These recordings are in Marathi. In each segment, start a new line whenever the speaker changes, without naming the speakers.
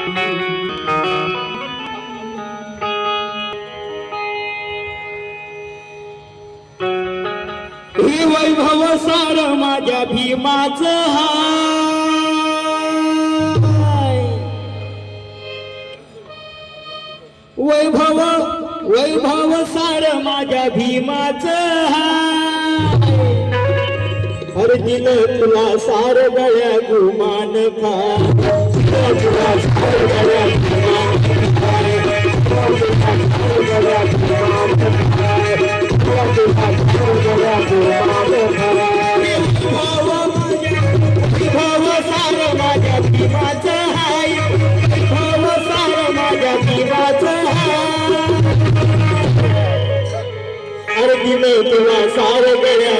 हे वैभव सार माझ्या भीमाचं हाय, वैभव वैभव सार माझ्या भीमाचं हाय, हर दिन तुला सार गळ्या गुमान खाय, तुला सार गळ्या तुला सार गळ्या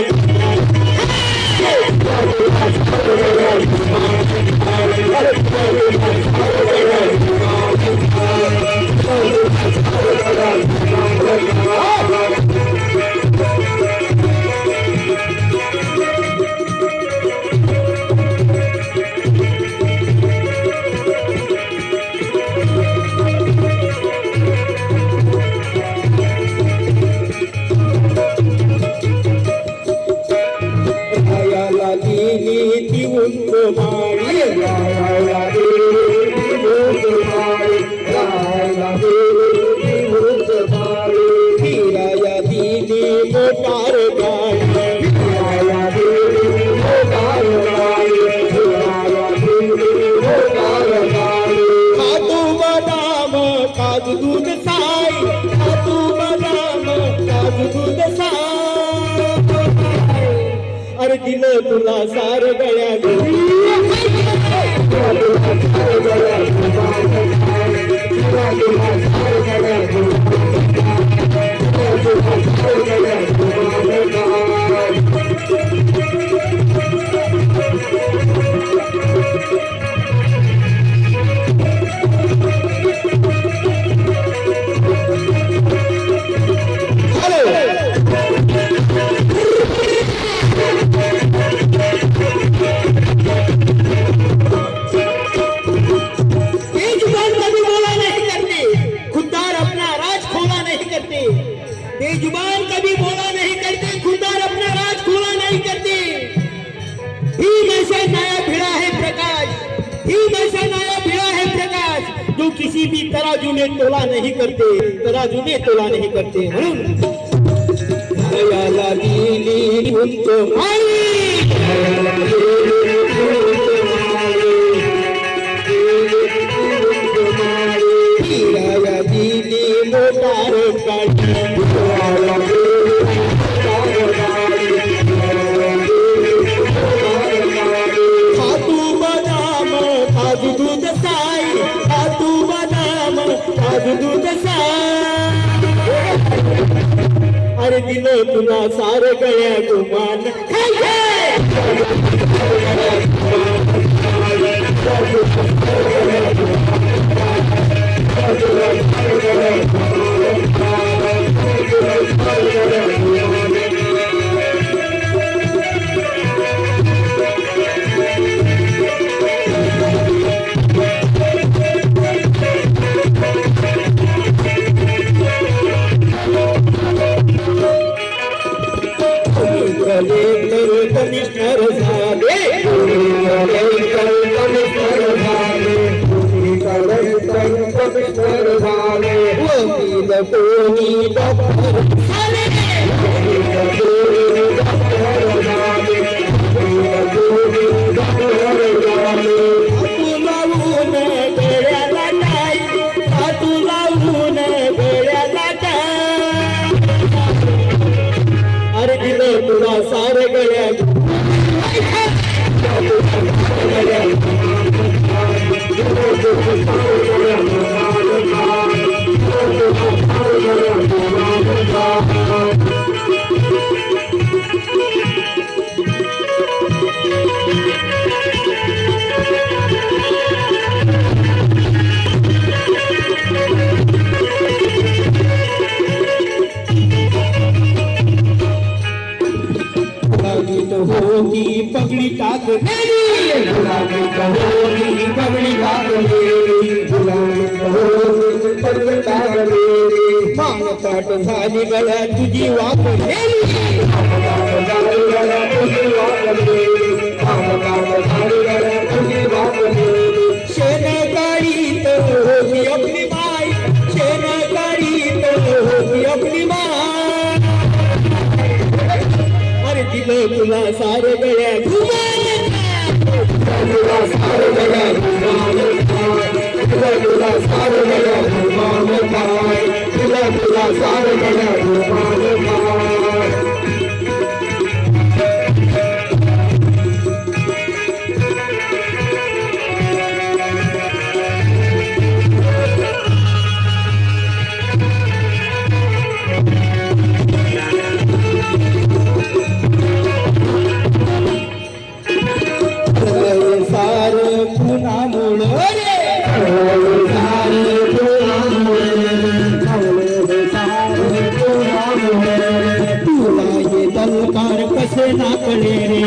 दूध साई, तू बदाम काजू दूध साई, अरे दिलं तुला सार गळ्या बेजुबान कभी बोला नहीं करते, खुदार अपना राज खोला नहीं करते। भीम ऐसा नया भिड़ा है प्रकाश, भीम ऐसा नया भिड़ा है प्रकाश, जो किसी भी तराजू में तोला नहीं करते, तराजू में तोला नहीं करते। म्हणून दयाला दिली उंच माई, मोटार काढी, खातू बदाम काजू दूध साई, खातू बदाम काजू दूध साई, अरे दिलं तुला सार गळ्या गुमान कमिशनर झाले, कमिशनर झाले, वकील कोणी डॉक्टर झाले, तू लावून गळ्याला टाय, तू लावून गळ्याला टाय, अरे दिलं तुला सार गळ्या होगी पगड़ी टाक काट झाली गळ्या तुझी वापरलेली शेणकाळी तो होती आपली माय शेणकाळी तो होती आपली माय अरे दिलं तुला सारे गळ्या तुला सारे गळ्या तुला सारे गळ्या तुला सारे गळ्या कसे नाकले रे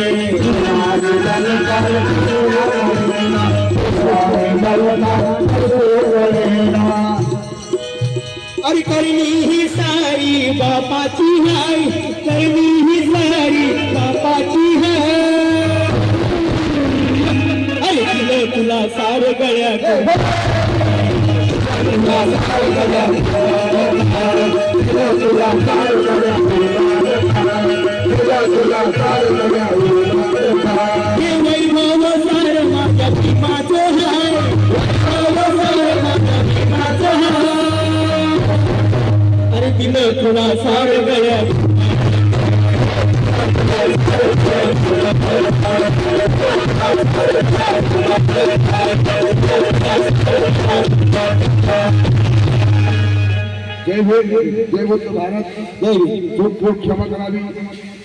अरे करणी ही सारी बापाची है करणी ही सारी बापाची है अरे दिलं तुला सारे गळ्या तुला हे वैभव सार माझ्या भीमाचं हाय वैभव सार माझ्या भीमाचं हाय अरे दिलं तुला सार गळ्या
जय भीम जय भारत जय भीम खूप खूप क्षमा करावी